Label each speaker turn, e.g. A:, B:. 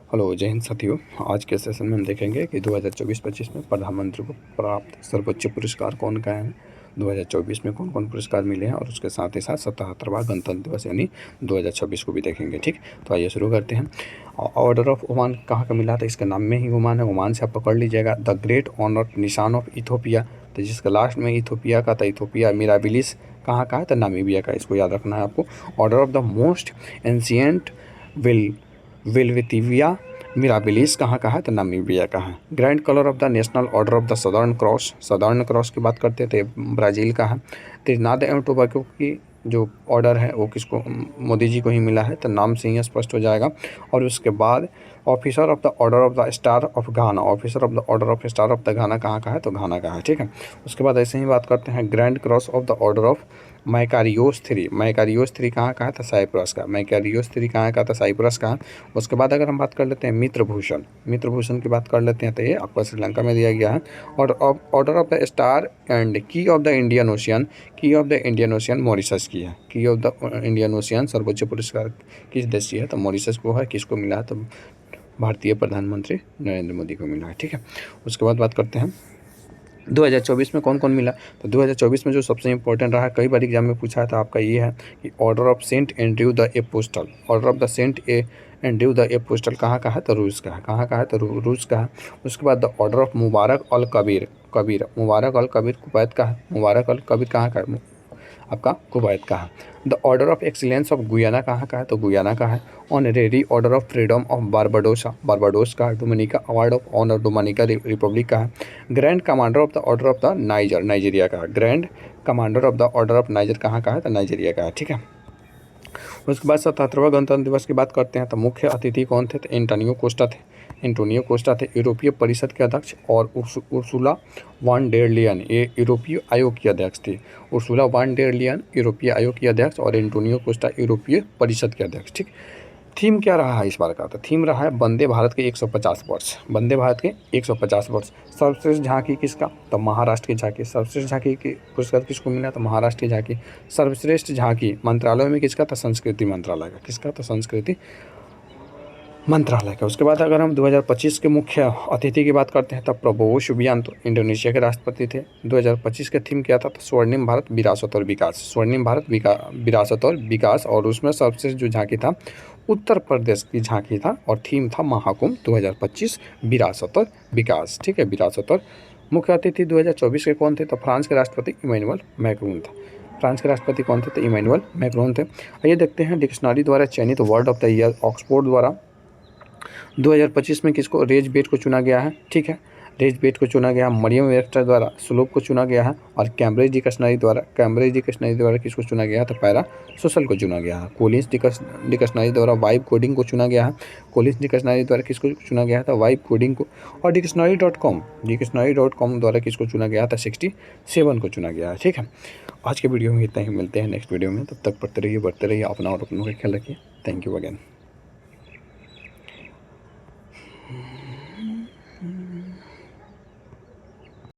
A: Hello जय हिंद साथियों। आज के सेशन में हम देखेंगे कि 2024-25 में प्रधानमंत्री को प्राप्त सर्वोच्च पुरस्कार कौन का है, 2024 में कौन कौन पुरस्कार मिले हैं और उसके साथ ही साथ 77वां गणतंत्र दिवस यानी 2026 को भी देखेंगे। ठीक, तो आइए शुरू करते हैं। ऑर्डर ऑफ ओमान कहाँ का मिला था, इसके नाम में ही ओमान है। ओमान से आप पकड़ लीजिएगा द ग्रेट ऑनर निशान ऑफ इथोपिया, तो जिसका लास्ट में इथोपिया का था, इथोपिया मिराबिलिस कहाँ का है, तो नामीबिया का, इसको याद रखना है आपको। Order of the most ancient Welwitschia mirabilis कहाँ का है, तो नामीबिया का है। Grand collar of the national order of the southern cross की बात करते थे, ब्राज़ील का है। त्रिनाद एवं टोबैको की जो ऑर्डर है वो किसको, मोदी जी को ही मिला है, तो नाम से ही स्पष्ट हो जाएगा। और उसके बाद officer of the order of the star of Ghana, officer of the order of star of the Ghana कहाँ का है, तो घाना का है। ठीक है, उसके बाद ऐसे ही बात करते हैं grand cross of the order of Makarios 3 कहाँ का है, तो साइप्रस का। मैकारियोस 3 कहाँ का, तो साइप्रस का। उसके बाद अगर हम बात कर लेते हैं मित्रभूषण की बात कर लेते हैं, तो ये आपको श्रीलंका में दिया गया है। और order of the star and key of the Indian Ocean Mauritius की है। की ऑफ द इंडियन ओशियन सर्वोच्च पुरस्कार किस देश की है, तो मॉरिशस को है। किसको मिला है, तो भारतीय प्रधानमंत्री नरेंद्र मोदी को मिला है। ठीक है, उसके बाद बात करते हैं 2024 में कौन कौन मिला। तो 2024 में जो सबसे इंपॉर्टेंट रहा, कई बार एग्जाम में पूछा था आपका, ये है कि order of saint Andrew the apostle. Order of the saint Andrew the apostle कहाँ का है, तो रूस का है। कहाँ का है, तो रूस का है। उसके बाद the order of Mubarak al Kabir, Mubarak al Kabir Kuwait का है। मुबारक अल कबीर कहाँ का है, आपका कुवैत का है। The order of excellence of Guyana कहाँ का है, तो गुयाना का है। Honorary order of freedom of Barbados का है। Dominica award of honour Dominica republic का है। Grand commander of the order of the Nigeria का है। Grand commander of the order of Niger कहाँ का है, तो नाइजीरिया का है। ठीक है, उसके बाद 77वां गणतंत्र दिवस की बात करते हैं, तो मुख्य अतिथि कौन थे, तो एंटोनियो कोस्टा थे यूरोपीय परिषद के अध्यक्ष। और उर्सुला वान डेर लियन ये यूरोपीय आयोग की अध्यक्ष थी। उर्सुला वान डेर लियन यूरोपीय आयोग की अध्यक्ष और एंटोनियो कोस्टा यूरोपीय परिषद के अध्यक्ष। ठीक, थीम क्या रहा है इस बार का, तो थीम रहा है वंदे भारत के 150 वर्ष। वंदे भारत के 150 वर्ष। सर्वश्रेष्ठ झांकी किसका, तो महाराष्ट्र की झांकी। सर्वश्रेष्ठ झांकी की पुरस्कार किसको मिला, तो महाराष्ट्र की झांकी। सर्वश्रेष्ठ झांकी मंत्रालय में किसका, तो संस्कृति मंत्रालय का। किसका, तो संस्कृति मंत्रालय का। उसके बाद अगर हम 2025 के मुख्य अतिथि की बात करते हैं, तब प्रबोवो सुबियांतो इंडोनेशिया के राष्ट्रपति थे। 2025 का थीम क्या था, तो स्वर्णिम भारत विरासत और विकास। स्वर्णिम भारत विरासत और विकास। और उसमें सबसे जो झांकी था उत्तर प्रदेश की झांकी था और थीम था महाकुंभ 2025 विरासत और विकास। ठीक है, विरासत और। मुख्य अतिथि 2024 के कौन थे, तो फ्रांस के राष्ट्रपति इमैनुअल मैक्रोन था। फ्रांस के राष्ट्रपति कौन थे, तो इमैनुअल मैक्रोन थे। आइए देखते हैं डिक्शनरी द्वारा चयनित word of the year Oxford द्वारा 2025 में किसको, रेज बेट को चुना गया है। ठीक है, रेज बेट को चुना गया। मरियम वेबस्टर द्वारा स्लोप को चुना गया है। और कैम्ब्रिज डिक्शनरी द्वारा किसको चुना गया है, तो पैरा सोशल को चुना गया है। कोलिंस डिक्शनरी द्वारा वाइब कोडिंग को चुना गया है। कोलिंस डिक्शनरी द्वारा किसको चुना गया था, वाइब कोडिंग को। और डिक्शनरी.com द्वारा किसको चुना गया था, 67 को चुना गया है। ठीक है, आज के वीडियो में इतना ही। मिलते हैं नेक्स्ट वीडियो में, तब तक पढ़ते रहिए, बढ़ते रहिए, अपना और अपनों का ख्याल रखिए। Thank you again.